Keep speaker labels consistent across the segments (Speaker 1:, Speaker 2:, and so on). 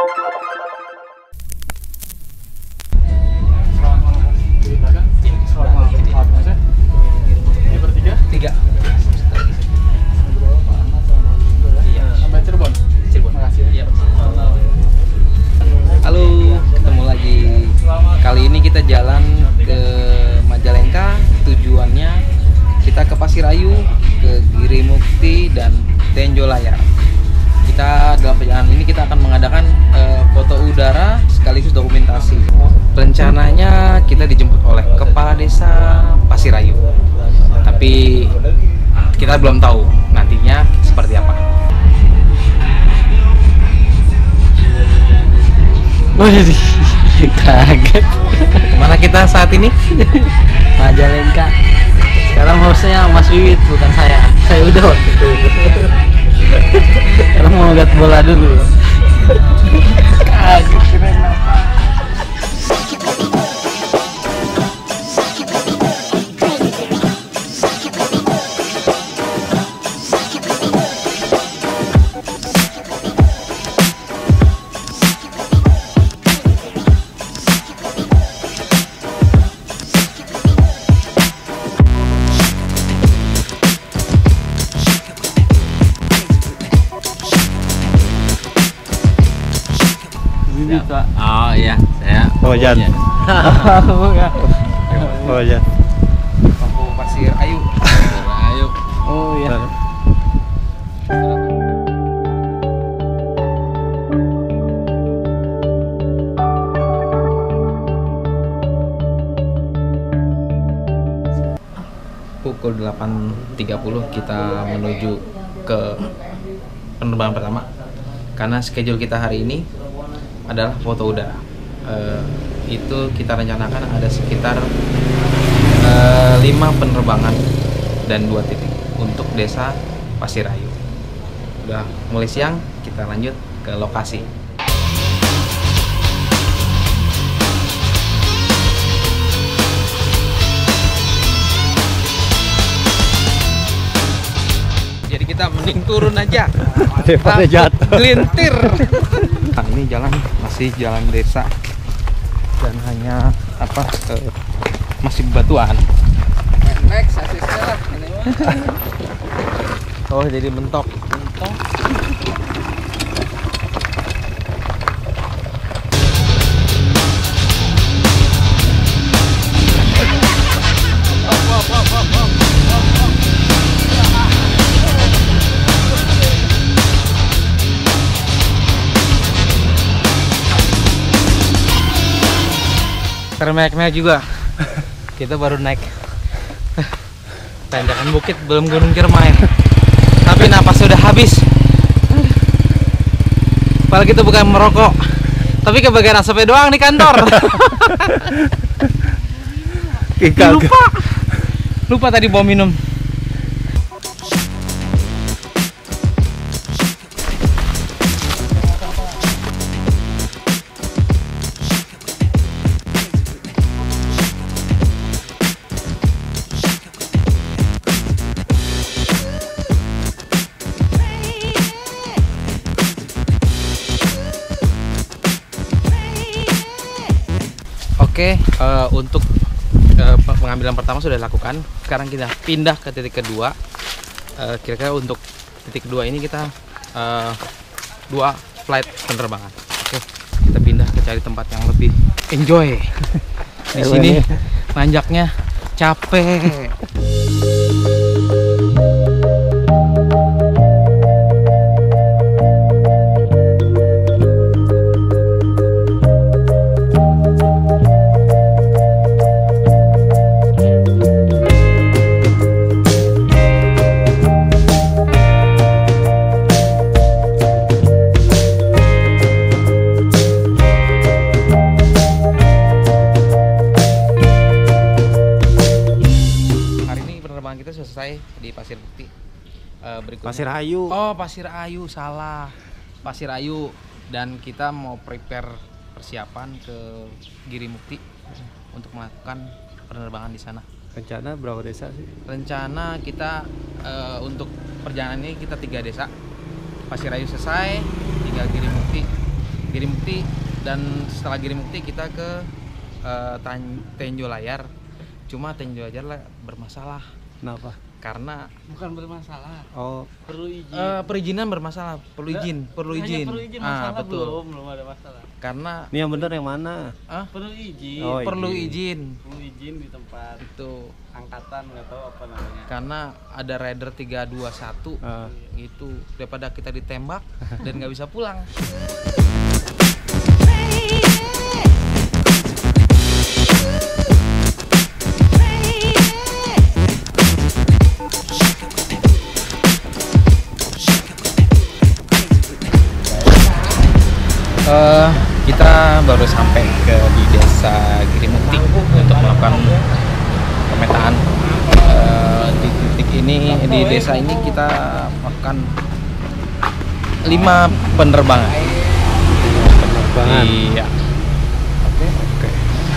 Speaker 1: Ini bertiga? Tiga. Iya. Sampai Cirebon. Cirebon. Makasih ya.
Speaker 2: Halo, ketemu lagi. Kali ini kita jalan ke Majalengka. Tujuannya kita ke Pasir Ayu, ke Giri Mukti dan Tenjolaya. Kita dalam perjalanan ini kita akan mengadakan foto udara sekaligus dokumentasi. Rencananya kita dijemput oleh Kepala Desa Pasir Ayu. Tapi kita belum tahu nantinya seperti apa.
Speaker 3: Waduh, kaget.
Speaker 2: Kemana kita saat ini?
Speaker 3: Majalengka. Sekarang hostnya Mas Wiwit, bukan saya. Saya udah waktu itu. Sekarang mau lihat bola dulu. Kaget, keren apa?
Speaker 2: Oh iya, saya.
Speaker 4: Oh Jan. Oh Jan.
Speaker 2: Aku Pasir Ayu.
Speaker 3: Ayo. Oh iya.
Speaker 2: Pukul 8.30 kita menuju ke penerbangan pertama. Karena schedule kita hari ini adalah foto udara. Itu kita rencanakan ada sekitar 5 penerbangan dan 2 titik untuk desa Pasir Ayu. Udah mulai siang, kita lanjut ke lokasi. Jadi kita mending turun aja
Speaker 4: Daripada jatuh.
Speaker 2: gelintir. Nah, ini jalan masih jalan desa dan hanya masih bebatuan.
Speaker 3: Next, asisnya lah.
Speaker 2: Oh, jadi mentok. Termek-mek juga. Kita baru naik tanjakan bukit, belum Gunung Ciremai. Tapi napas sudah habis. Padahal kita bukan merokok, tapi kebagian asapnya doang di kantor. Lupa tadi bawa minum. Oke, untuk pengambilan pertama sudah dilakukan. Sekarang kita pindah ke titik kedua. Kira-kira untuk titik kedua ini kita 2 flight penerbangan. Oke, kita pindah ke cari tempat yang lebih enjoy. Di sini nanjaknya capek. Selesai di Pasir Bukti. Berikutnya
Speaker 4: Pasir Ayu.
Speaker 2: Oh, Pasir Ayu, salah. Pasir Ayu, dan kita mau prepare persiapan ke Giri Mukti untuk melakukan penerbangan di sana.
Speaker 4: Rencana berapa desa sih?
Speaker 2: Rencana kita untuk perjalanan ini kita 3 desa. Pasir Ayu selesai, tinggal Giri Mukti. Girimukti, dan setelah Girimukti kita ke Tenjo Layar. Cuma Tenjo Layar bermasalah.
Speaker 4: Kenapa?
Speaker 2: Karena
Speaker 3: Bukan bermasalah.
Speaker 4: Oh,
Speaker 3: Perlu izin.
Speaker 2: perizinan bermasalah, perlu izin.
Speaker 3: Hanya perlu izin, masalah
Speaker 2: betul.
Speaker 3: belum ada masalah.
Speaker 2: Karena
Speaker 4: ini yang benar yang mana?
Speaker 3: Perlu izin.
Speaker 4: Oh,
Speaker 2: perlu izin.
Speaker 3: Perlu izin di tempat
Speaker 2: Itu
Speaker 3: angkatan, nggak tahu apa namanya.
Speaker 2: karena ada rider 321 itu daripada kita ditembak dan nggak bisa pulang. Kita baru sampai di desa Girimukti untuk melakukan pemetaan. Di titik ini, di desa ini kita melakukan 5 penerbangan. Iya. Oke.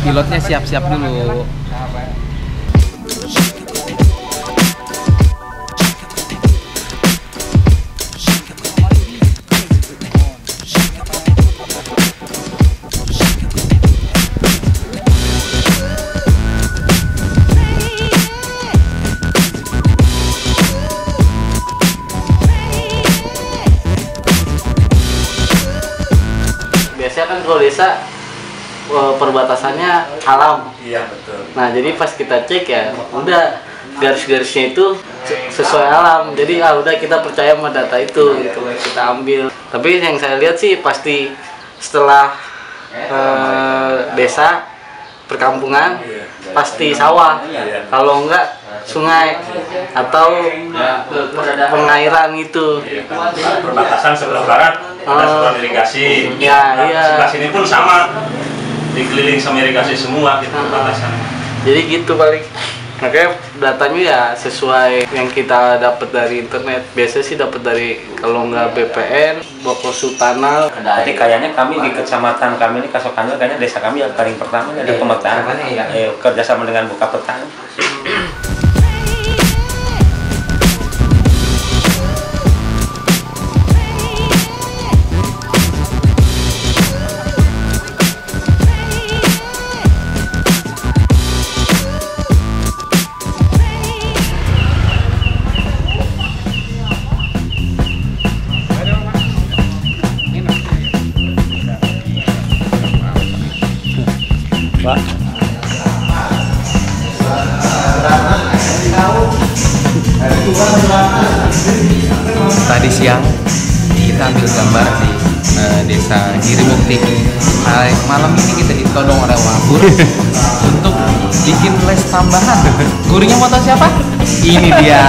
Speaker 2: Pilotnya siap-siap dulu.
Speaker 3: Biasanya kan kalau desa perbatasannya alam.
Speaker 5: Iya betul.
Speaker 3: Nah jadi pas kita cek ya udah garis-garisnya itu sesuai alam. Jadi udah kita percaya sama data itu gitu, kita ambil. Tapi yang saya lihat sih pasti setelah desa perkampungan pasti sawah. Kalau enggak sungai atau pengairan itu.
Speaker 5: Perbatasan sebelah barat ada saluran irigasi.
Speaker 3: Ya, iya.
Speaker 5: Sebelah sini pun sama, dikeliling sama irigasi semua gitu perbatasan.
Speaker 3: Jadi gitu paling. Makanya datanya ya sesuai yang kita dapat dari internet. Biasanya sih dapat dari kalau nggak BPN, Bokosu Tanal.
Speaker 5: Jadi kayaknya kami di kecamatan kami ini Kasokanel, kayaknya desa kami yang paling pertama ada pemetaan kerjasama dengan Buka Petang.
Speaker 4: Pak.
Speaker 2: Tadi siang kita ambil gambar di desa Girimukti. Malam ini kita ditodong oleh Wabur untuk bikin les tambahan. Gurunya mau tahu siapa? Ini dia.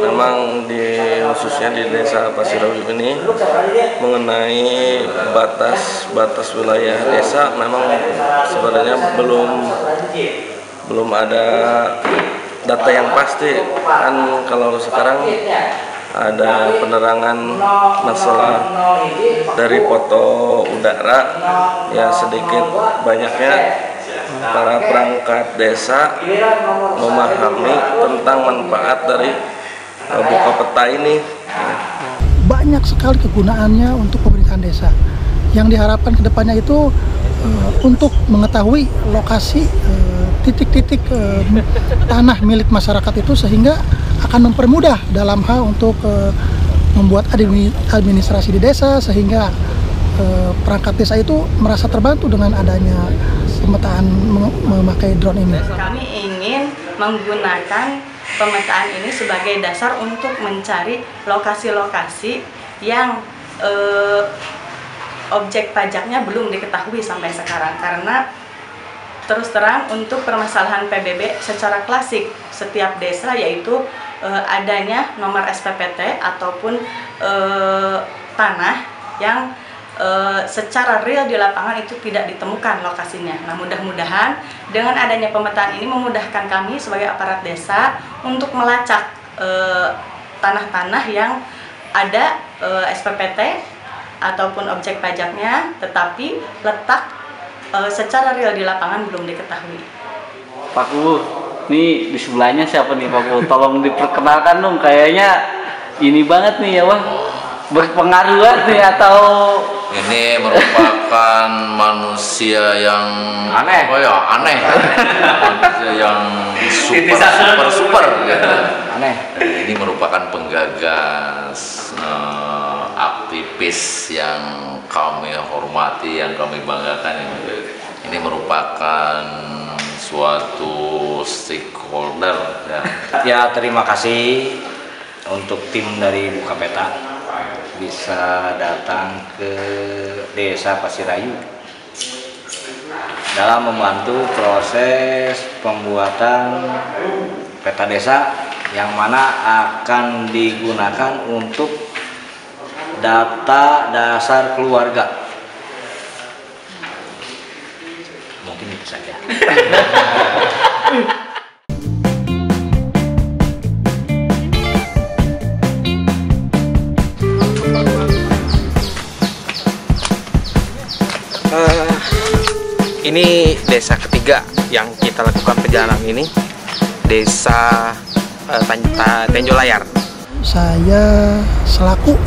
Speaker 6: Memang khususnya di desa Pasirayu ini mengenai batas wilayah desa memang sebenarnya belum ada data yang pasti. Kan kalau sekarang ada penerangan masalah dari foto udara ya, sedikit banyaknya para perangkat desa memahami tentang manfaat dari Buka Peta ini.
Speaker 7: Banyak sekali kegunaannya untuk pemerintahan desa. Yang diharapkan kedepannya itu untuk mengetahui lokasi titik-titik tanah milik masyarakat itu, sehingga akan mempermudah dalam hal untuk membuat administrasi di desa, sehingga perangkat desa itu merasa terbantu dengan adanya pemetaan memakai drone ini.
Speaker 8: Kami ingin menggunakan pemetaan ini sebagai dasar untuk mencari lokasi-lokasi yang objek pajaknya belum diketahui sampai sekarang, karena terus terang untuk permasalahan PBB secara klasik setiap desa yaitu adanya nomor SPPT ataupun tanah yang secara real di lapangan itu tidak ditemukan lokasinya. Nah, mudah-mudahan dengan adanya pemetaan ini memudahkan kami sebagai aparat desa untuk melacak tanah-tanah yang ada SPPT ataupun objek pajaknya, tetapi letak secara real di lapangan belum diketahui.
Speaker 3: Pak Kubu, nih di sebelahnya siapa nih Pak Kubu? Tolong diperkenalkan dong, kayaknya ini banget nih ya Wah, berpengaruh banget nih atau
Speaker 9: ini merupakan manusia yang
Speaker 3: aneh.
Speaker 9: Oh ya, aneh. Manusia yang super gitu.
Speaker 3: Aneh.
Speaker 9: Ini merupakan penggagas aktivis yang kami hormati, yang kami banggakan. Ini merupakan suatu stakeholder ya.
Speaker 10: Ya, terima kasih untuk tim dari Bukapeta bisa datang ke Desa Pasirayu dalam membantu proses pembuatan peta desa yang mana akan digunakan untuk data dasar keluarga. Mungkin itu saja.
Speaker 2: Ini desa ketiga yang kita lakukan perjalanan ini, Desa Tenjolayar.
Speaker 7: Saya selaku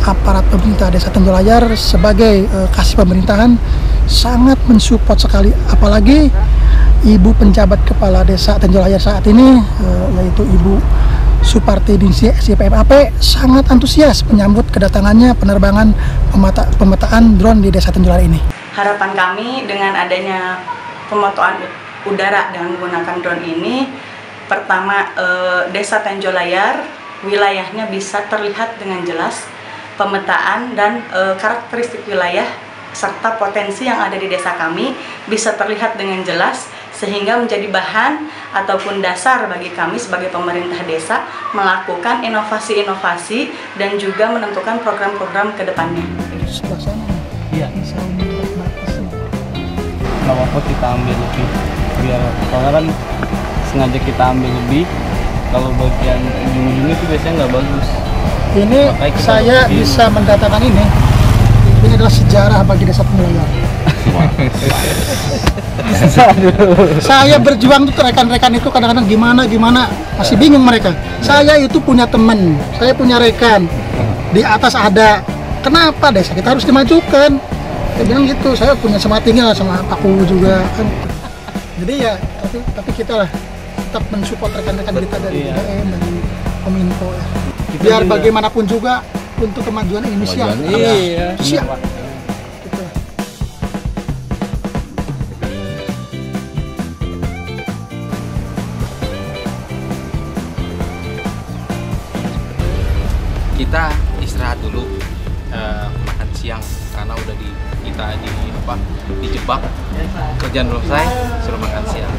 Speaker 7: aparat pemerintah Desa Tenjolayar sebagai kasih pemerintahan sangat mensupport sekali, apalagi Ibu penjabat kepala Desa Tenjolayar saat ini yaitu Ibu Suparti Dingsi SIPMAP sangat antusias menyambut kedatangannya penerbangan pemetaan drone di Desa Tenjolayar ini.
Speaker 8: Harapan kami dengan adanya pemotoan udara dengan menggunakan drone ini, pertama Desa Tenjolayar wilayahnya bisa terlihat dengan jelas, pemetaan dan karakteristik wilayah serta potensi yang ada di desa kami bisa terlihat dengan jelas, sehingga menjadi bahan ataupun dasar bagi kami sebagai pemerintah desa melakukan inovasi-inovasi dan juga menentukan program-program ke depannya.
Speaker 1: Iya. Nggak apa-apa kita ambil lebih, biar soalnya kan sengaja kita ambil lebih, kalau bagian ujung-ujungnya itu biasanya nggak bagus.
Speaker 7: Ini saya bisa mendatangkan ini adalah sejarah bagi Desa Tenjolayar. Saya berjuang tuh ke rekan-rekan itu kadang-kadang gimana masih bingung mereka. Saya itu punya teman, saya punya rekan di atas ada. Kenapa desa kita harus dimajukan? Saya bilang gitu, saya punya semangat tinggi lah sama Pak Kubu juga kan. Jadi ya, tapi kita lah tetap mensupport rekan-rekan kita dari BDM, dari Kominfo ya. Biar bagaimanapun juga untuk kemajuan Indonesia.
Speaker 1: Iya.
Speaker 7: Siap. Gitu.
Speaker 2: Kita istirahat dulu, makan siang karena udah dijebak, kerjaan belum selesai, suruh makan siang.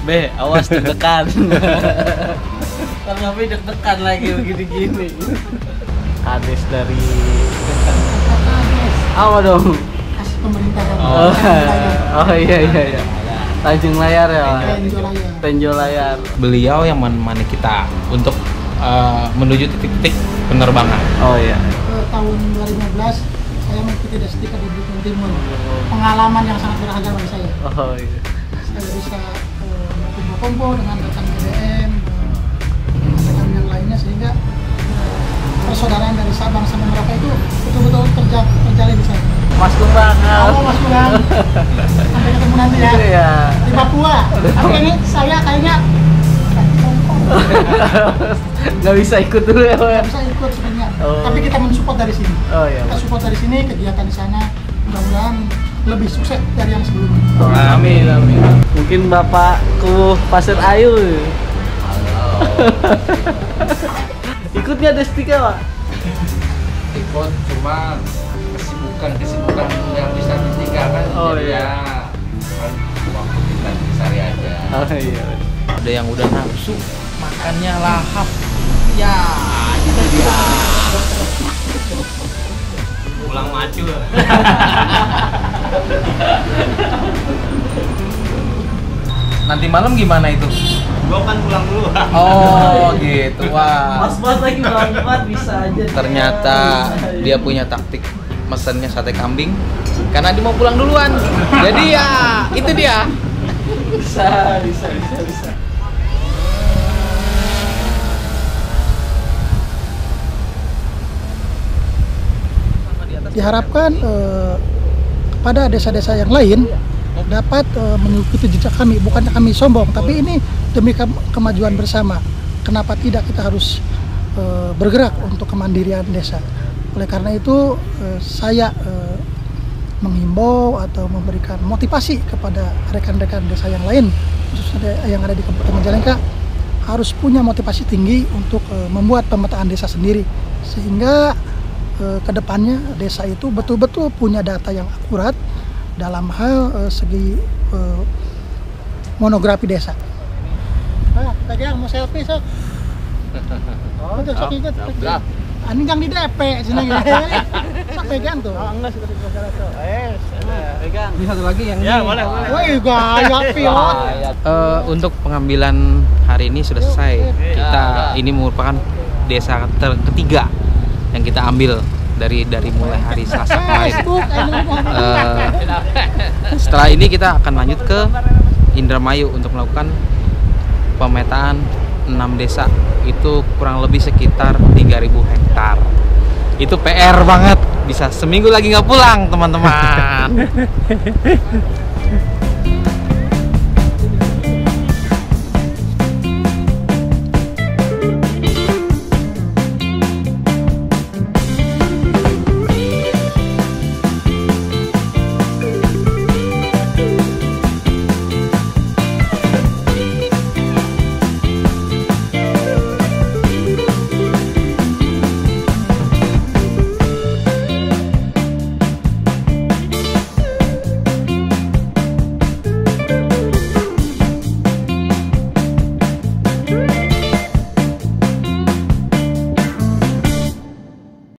Speaker 1: Be, awas deg-degan. Karena Be deg-degan lagi begini-gini. Kades dari apa dong?
Speaker 7: Kasih pemerintahan.
Speaker 1: Oh iya. Tanjung Layar ya. Tenjolayar.
Speaker 2: Beliau yang menemani kita untuk menuju titik-titik penerbangan.
Speaker 1: Oh iya.
Speaker 7: Tahun 2015 saya mengikuti Destika di Belitung Timur. Pengalaman yang sangat berharga bagi saya.
Speaker 1: Oh iya.
Speaker 7: Saya bisa berkumpul-kumpul dengan rekan BDM, rekan yang lainnya, sehingga persaudaraan dari Sabang sampai Merauke itu betul-betul terjalin di sana.
Speaker 1: Mas Kumbang.
Speaker 7: Halo Mas Kumbang. Sampai ketemu nanti ya.
Speaker 1: Iya.
Speaker 7: Di Papua. Tapi ini saya kayaknya
Speaker 1: nggak bisa ikut dulu ya, Pak.
Speaker 7: nggak bisa ikut sebenarnya.
Speaker 1: Oh.
Speaker 7: Tapi kita mensupport dari sini.
Speaker 1: Oh iya.
Speaker 7: Kita support dari sini, kegiatan di sana mudah-mudahan lebih sukses dari yang sebelumnya.
Speaker 1: Oh, amin. Mungkin Bapakku Pasir Ayu.
Speaker 9: Halo.
Speaker 1: Ikutnya Destika, Pak?
Speaker 2: Ikut cuma kesibukan yang bisa ditinggalkan.
Speaker 1: Oh
Speaker 2: jadi
Speaker 1: iya.
Speaker 2: Kan waktu kita cari aja.
Speaker 1: Oh iya.
Speaker 2: Ada yang udah nafsu makannya lahap, Ya, itu dia.
Speaker 1: Pulang macul.
Speaker 2: Nanti malam gimana itu?
Speaker 1: Gua kan pulang dulu.
Speaker 2: Oh gitu, wah.
Speaker 1: Pas lagi banget bisa aja.
Speaker 2: Ternyata dia punya taktik mesennya sate kambing karena dia mau pulang duluan. Jadi ya itu dia.
Speaker 1: Bisa.
Speaker 7: Diharapkan kepada desa-desa yang lain dapat mengikuti jejak kami. Bukannya kami sombong, tapi ini demi kemajuan bersama. Kenapa tidak kita harus bergerak untuk kemandirian desa? Oleh karena itu saya menghimbau atau memberikan motivasi kepada rekan-rekan desa yang lain, khususnya yang ada di Kabupaten Majalengka, harus punya motivasi tinggi untuk membuat pemetaan desa sendiri, sehingga kedepannya desa itu betul-betul punya data yang akurat dalam hal segi monografi desa. Pegang mau selfie sok. Oh, sok ingat. Ani gang di DP sini. Sok pegang tuh. Oh, enggak sudah tuh. Pegang. Ini satu lagi yang ya, boleh. Woi, gaya pilot.
Speaker 2: Untuk pengambilan hari ini sudah selesai. Kita ini merupakan desa ketiga yang kita ambil dari mulai hari Selasa kemarin. Setelah ini kita akan lanjut ke Indramayu untuk melakukan pemetaan 6 desa. Itu kurang lebih sekitar 3.000 hektar. Itu PR banget, bisa seminggu lagi nggak pulang teman-teman.